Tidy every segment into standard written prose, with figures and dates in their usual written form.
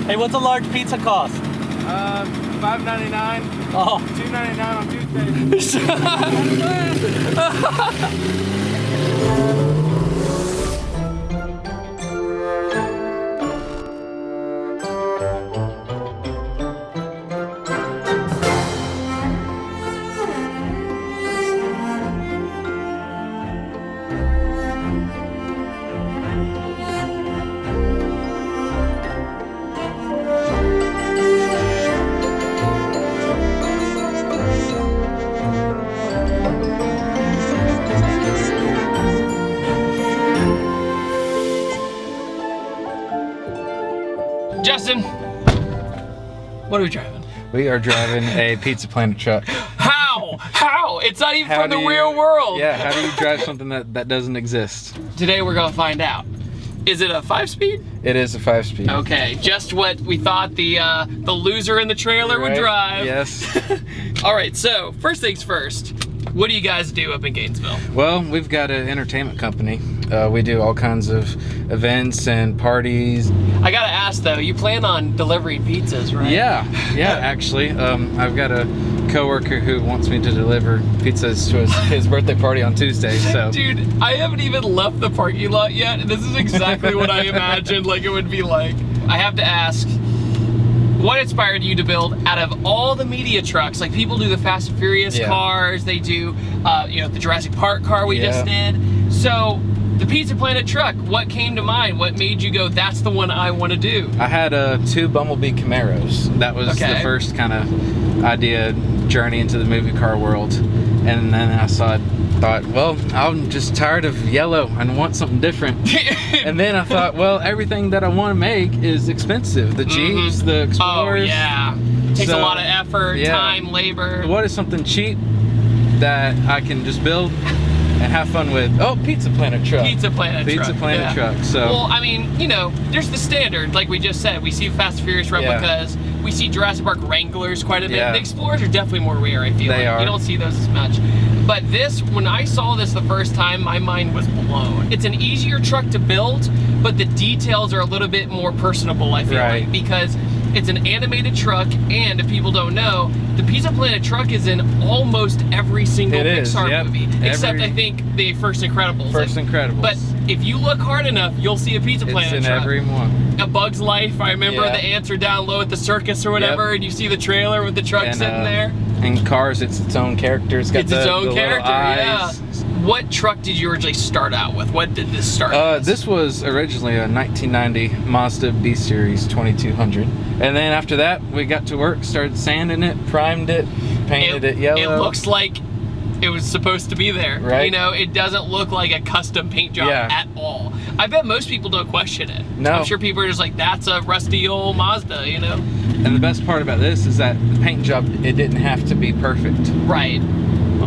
Hey, what's a large pizza cost? $5.99. Oh. $2.99 on Tuesdays. Justin, what are we driving? We are driving a Pizza Planet truck. How? How? It's not even from the real world. Yeah, how do you drive something that doesn't exist? Today we're gonna find out. Is it a 5-speed? It is a 5-speed. Okay, just what we thought the loser in the trailer would drive. Yes. All right, so first things first. What do you guys do up in Gainesville? Well, we've got an entertainment company. We do all kinds of events and parties. I gotta ask though, you plan on delivering pizzas, right? Yeah, actually. I've got a coworker who wants me to deliver pizzas to his birthday party on Tuesday, so. Dude, I haven't even left the parking lot yet, and this is exactly what I imagined like it would be like. I have to ask, what inspired you to build out of all the media trucks? Like people do the Fast and Furious cars, they do, the Jurassic Park car we just did. So the Pizza Planet truck, what came to mind? What made you go, that's the one I want to do? I had 2 Bumblebee Camaros. That was the first kind of idea, journey into the movie car world. And then I thought, well, I'm just tired of yellow and want something different. And then I thought, well, everything that I want to make is expensive. The Jeeps, the Explorers. Oh yeah, takes a lot of effort, time, labor. What is something cheap that I can just build and have fun with? Oh, Pizza Planet truck. Pizza Planet truck. So. Well, I mean, there's the standard, like we just said. We see Fast and Furious replicas. We see Jurassic Park Wranglers quite a bit. The Explorers are definitely more rare, I feel like. You don't see those as much. But this, when I saw this the first time, my mind was blown. It's an easier truck to build, but the details are a little bit more personable, I feel like, because it's an animated truck, and if people don't know, the Pizza Planet truck is in almost every single Pixar movie, except I think the First Incredibles. But if you look hard enough, you'll see a Pizza Planet truck. It's in every one. A Bug's Life, I remember the ants are down low at the circus or whatever, and you see the trailer with the truck sitting there. And Cars, it's its own character. It's got its own character, eyes. What truck did you originally start out with? What did this start as? This was originally a 1990 Mazda B-Series 2200. And then after that, we got to work, started sanding it, primed it, painted it yellow. It looks like it was supposed to be there. Right. It doesn't look like a custom paint job at all. I bet most people don't question it. No. I'm sure people are just like, that's a rusty old Mazda, And the best part about this is that the paint job, it didn't have to be perfect. Right.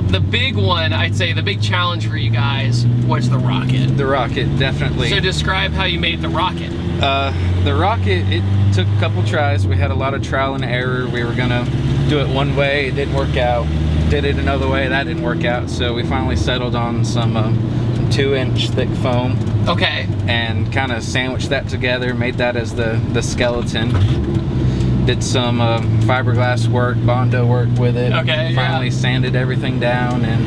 The big one, I'd say, the big challenge for you guys was the rocket. The rocket, definitely. So describe how you made the rocket. The rocket, it took a couple tries. We had a lot of trial and error. We were gonna do it one way, it didn't work out. Did it another way, that didn't work out. So we finally settled on some 2-inch thick foam. Okay. And kind of sandwiched that together, made that as the skeleton. Did some fiberglass work, Bondo work with it. Okay, Finally sanded everything down, and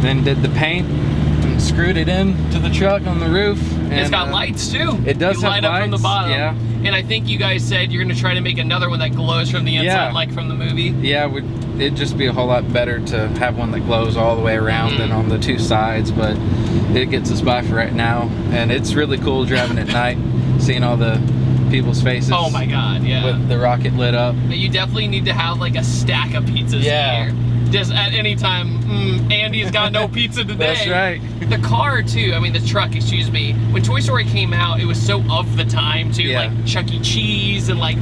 then did the paint and screwed it in to the truck on the roof. And it's got lights too. It does have light up from the bottom. Yeah. And I think you guys said you're going to try to make another one that glows from the inside, like from the movie. Yeah, it'd just be a whole lot better to have one that glows all the way around than on the 2 sides, but it gets us by for right now. And it's really cool driving at night, seeing all the people's faces. Oh my God, yeah. With the rocket lit up. You definitely need to have like a stack of pizzas here. Just at any time, Andy's got no pizza today. That's right. The car too, the truck, excuse me. When Toy Story came out, it was so of the time too, like Chuck E. Cheese and like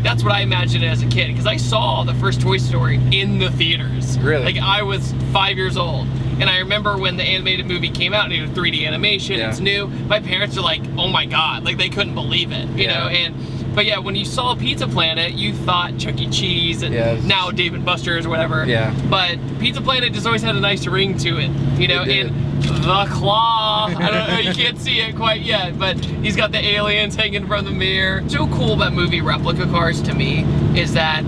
that's what I imagined as a kid. Because I saw the first Toy Story in the theaters. Really? Like I was 5 years old. And I remember when the animated movie came out and it was 3D animation, it's new. My parents are like, oh my God, like they couldn't believe it, you know? And But yeah, when you saw Pizza Planet, you thought Chuck E. Cheese and now Dave & Buster's or whatever. Yeah. But Pizza Planet just always had a nice ring to it, you know. And the claw, I don't know, you can't see it quite yet, but he's got the aliens hanging from the mirror. So cool about movie replica cars to me is that,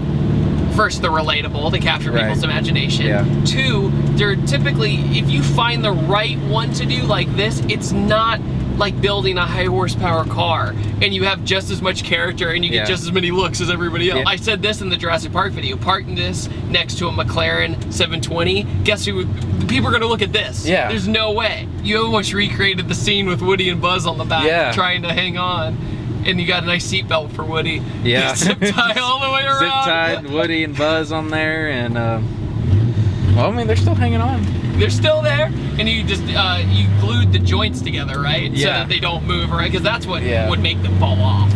first, they're relatable, they capture people's imagination. Yeah. Two, they're typically, if you find the right one to do like this, it's not like building a high horsepower car and you have just as much character and you get just as many looks as everybody else. I said this in the Jurassic Park video, parking this next to a McLaren 720, guess who, people are gonna look at this. Yeah. There's no way. You almost recreated the scene with Woody and Buzz on the back trying to hang on. And you got a nice seatbelt for Woody. Yeah. Zip tie all the way around. Zip tied Woody and Buzz on there, and well, I mean, they're still hanging on. They're still there, and you just you glued the joints together, right? Yeah. So that they don't move, right? Because that's what would make them fall off.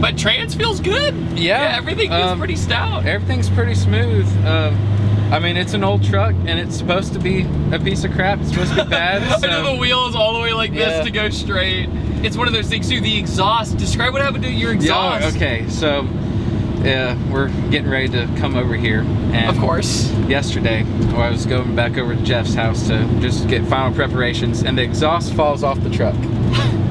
But trans feels good. Yeah. Everything feels pretty stout. Everything's pretty smooth. I mean, it's an old truck, and it's supposed to be a piece of crap. It's supposed to be bad. So. I know the wheel is all the way like this to go straight. It's one of those things too. The exhaust. Describe what happened to your exhaust. Yeah, okay, so we're getting ready to come over here, and of course, yesterday I was going back over to Jeff's house to just get final preparations, and the exhaust falls off the truck.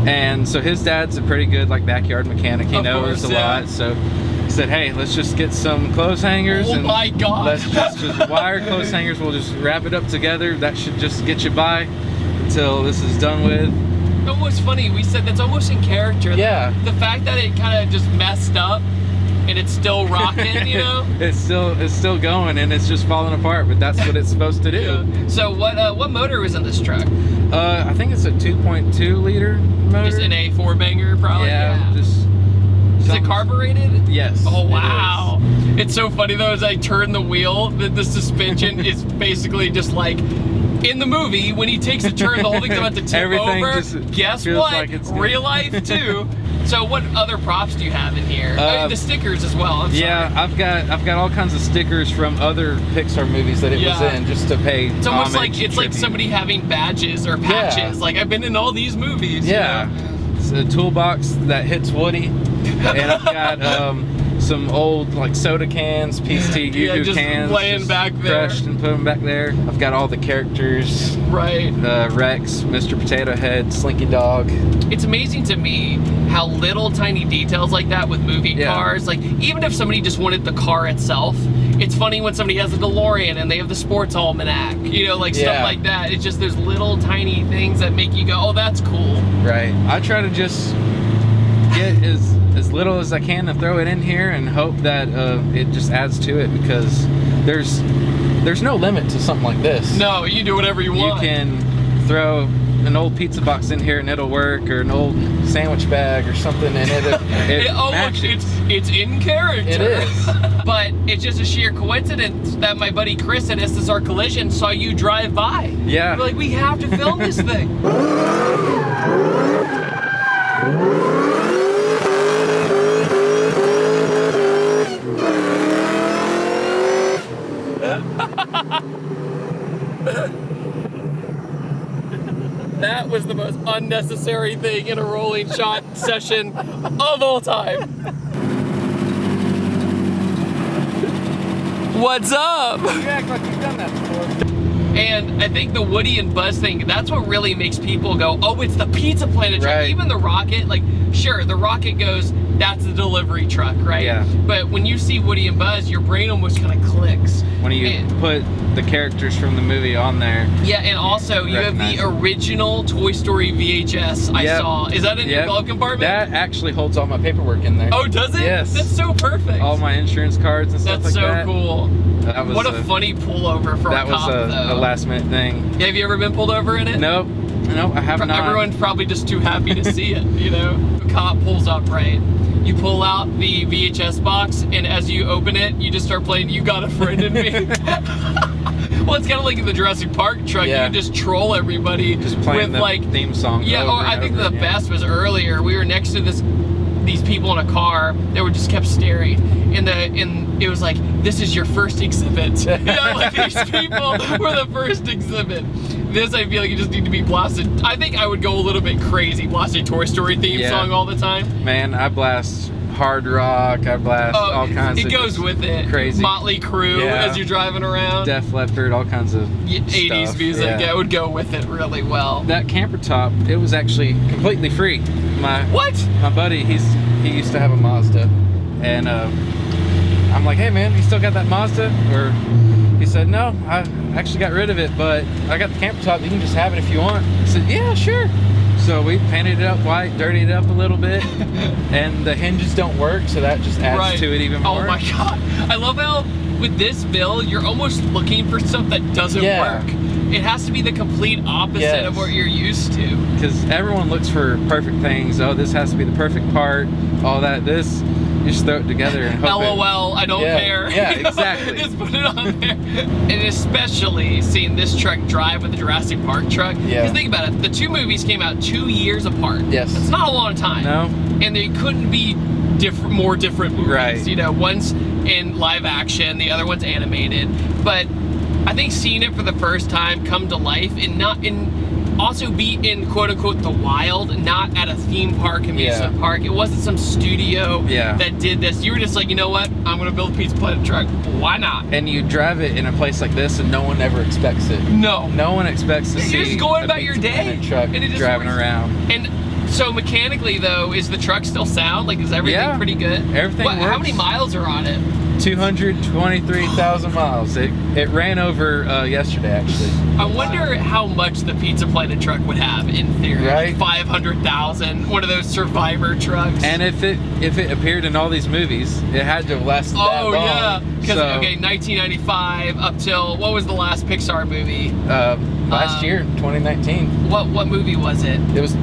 And so his dad's a pretty good like backyard mechanic. He knows a lot, so he said, "Hey, let's just get some clothes hangers. Oh and my God! Let's just wire clothes hangers. We'll just wrap it up together. That should just get you by until this is done with." Almost funny, we said that's almost in character. Yeah. The fact that it kind of just messed up and it's still rocking, you know? It's still going and it's just falling apart, but that's what it's supposed to do. Yeah. So what motor was in this truck? I think it's a 2.2 liter motor. Just an A4 banger, probably. Yeah. Is it carbureted? Yes. Oh wow. It's so funny though, as I turn the wheel, the suspension is basically just like, in the movie, when he takes a turn, the whole thing's about to tip over. Guess what? Like real life too. So what other props do you have in here? The stickers as well. I'm sorry. I've got all kinds of stickers from other Pixar movies that it was in, just to pay. It's almost like like somebody having badges or patches. Yeah. Like I've been in all these movies. Yeah. You know? It's a toolbox that hits Woody, and I've got some old like soda cans, Peace Tea Yoo-Hoo cans, laying back there, crushed and put them back there. I've got all the characters, right? Rex, Mr. Potato Head, Slinky Dog. It's amazing to me how little tiny details like that with movie cars. Like even if somebody just wanted the car itself, it's funny when somebody has a DeLorean and they have the sports almanac, you know, like stuff like that. It's just those little tiny things that make you go, oh, that's cool. Right. I try to just get as little as I can and throw it in here and hope that it just adds to it, because there's no limit to something like this. No, you do whatever you want. You can throw an old pizza box in here and it'll work, or an old sandwich bag or something, and it matches. It's in character. It is. But it's just a sheer coincidence that my buddy Chris at SSR Collision saw you drive by. Yeah. We're like, we have to film this thing. That was the most unnecessary thing in a rolling shot session of all time. What's up? You act like you've done that before. And I think the Woody and Buzz thing, that's what really makes people go, oh, it's the Pizza Planet truck. Right. Even the rocket, like, sure, the rocket goes, that's the delivery truck, right? Yeah. But when you see Woody and Buzz, your brain almost kind of clicks. When you put the characters from the movie on there. Yeah, and also you have the original Toy Story VHS I saw. Is that in your glove compartment? That actually holds all my paperwork in there. Oh, does it? Yes. That's so perfect. All my insurance cards and stuff like that. That's so cool. That was what a funny pullover for a cop, That was a last minute thing. Yeah, have you ever been pulled over in it? Nope. No, I have not. Everyone's probably just too happy to see it, you know? The cop pulls up, right? You pull out the VHS box, and as you open it, you just start playing You Got a Friend in Me. Well, it's kind of like in the Jurassic Park truck. You can just troll everybody just playing with like theme song. Yeah, or I think the best was earlier. We were next to these people in a car that were just kept staring, and it was like, this is your first exhibit. You know, like these people were the first exhibit. This, I feel like you just need to be blasted. I think I would go a little bit crazy blasting Toy Story theme song all the time. Man, I blast hard rock. I blast all kinds of. It goes with it. Crazy. Motley Crue as you're driving around. Def Leppard, all kinds of 80s stuff. music. Yeah, it would go with it really well. That camper top, it was actually completely free. My buddy, he used to have a Mazda, and I'm like, hey man, you still got that Mazda? Or he said, no, I actually got rid of it, but I got the camper top. You can just have it if you want. I said, yeah, sure. So we painted it up white, dirtied it up a little bit, and the hinges don't work, so that just adds to it even more. Oh my God. I love how with this build, you're almost looking for stuff that doesn't work. It has to be the complete opposite of what you're used to. Because everyone looks for perfect things. Oh, this has to be the perfect part, all that. This, you just throw it together and hope LOL, I don't care. Yeah, exactly. Just put it on there. And especially seeing this truck drive with the Jurassic Park truck. Because think about it, the 2 movies came out 2 years apart. Yes. That's not a long time. No. And they couldn't be more different movies. Right. You know, one's in live action, the other one's animated. But I think seeing it for the first time come to life and also be in quote unquote the wild, not at a theme park, amusement park. It wasn't some studio that did this. You were just like, you know what? I'm gonna build a Pizza Planet truck. Why not? And you drive it in a place like this, and no one ever expects it. No. No one expects to see. You're just going about your day. Planet truck and it just driving around. And so mechanically though, is the truck still sound? Like, is everything pretty good? Everything works. How many miles are on it? 223,000 miles. It ran over yesterday, actually. I wonder how much the Pizza Planet truck would have in theory. Right? 500,000. One of those Survivor trucks. And if it appeared in all these movies, it had to have lasted that long. Oh yeah. Because 1995 up till what was the last Pixar movie? Last year, 2019. What movie was it? It was.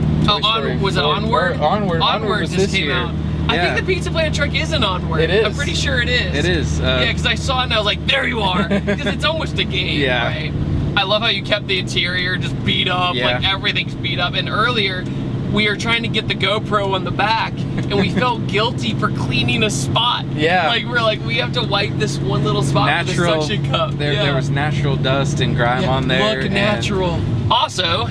Was it Onward? Onward was just this came year. out. I think the Pizza Planet truck is an Onward. It is. I'm pretty sure it is. It is. Yeah, because I saw it and I was like, there you are. Because it's almost a game, right? I love how you kept the interior just beat up. Like everything's beat up. And earlier, we were trying to get the GoPro on the back and we felt guilty for cleaning a spot. Yeah. Like we're like, we have to wipe this one little spot with a suction cup. There was natural dust and grime on there. Look natural. Also,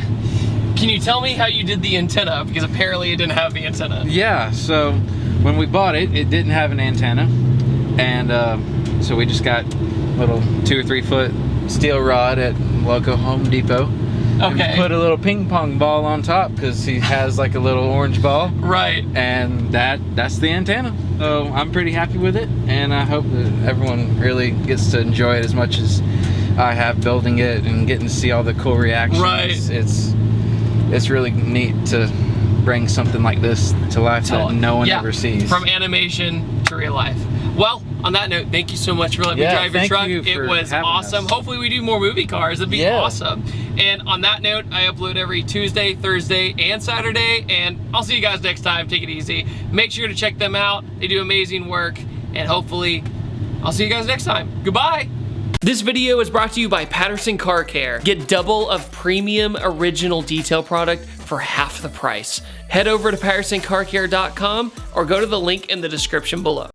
can you tell me how you did the antenna? Because apparently it didn't have the antenna. Yeah, so when we bought it, it didn't have an antenna. And so we just got a little 2 or 3 foot steel rod at local Home Depot. Okay. And put a little ping pong ball on top because he has like a little orange ball. Right. And that's the antenna. So I'm pretty happy with it. And I hope that everyone really gets to enjoy it as much as I have building it and getting to see all the cool reactions. Right. It's really neat to bring something like this to life that no one ever sees. From animation to real life. Well, on that note, thank you so much for letting me drive your truck. It was awesome. Us. Hopefully we do more movie cars. It'd be awesome. And on that note, I upload every Tuesday, Thursday, and Saturday. And I'll see you guys next time. Take it easy. Make sure to check them out. They do amazing work. And hopefully, I'll see you guys next time. Goodbye. This video is brought to you by Patterson Car Care. Get double of premium original detail product for half the price. Head over to PattersonCarCare.com or go to the link in the description below.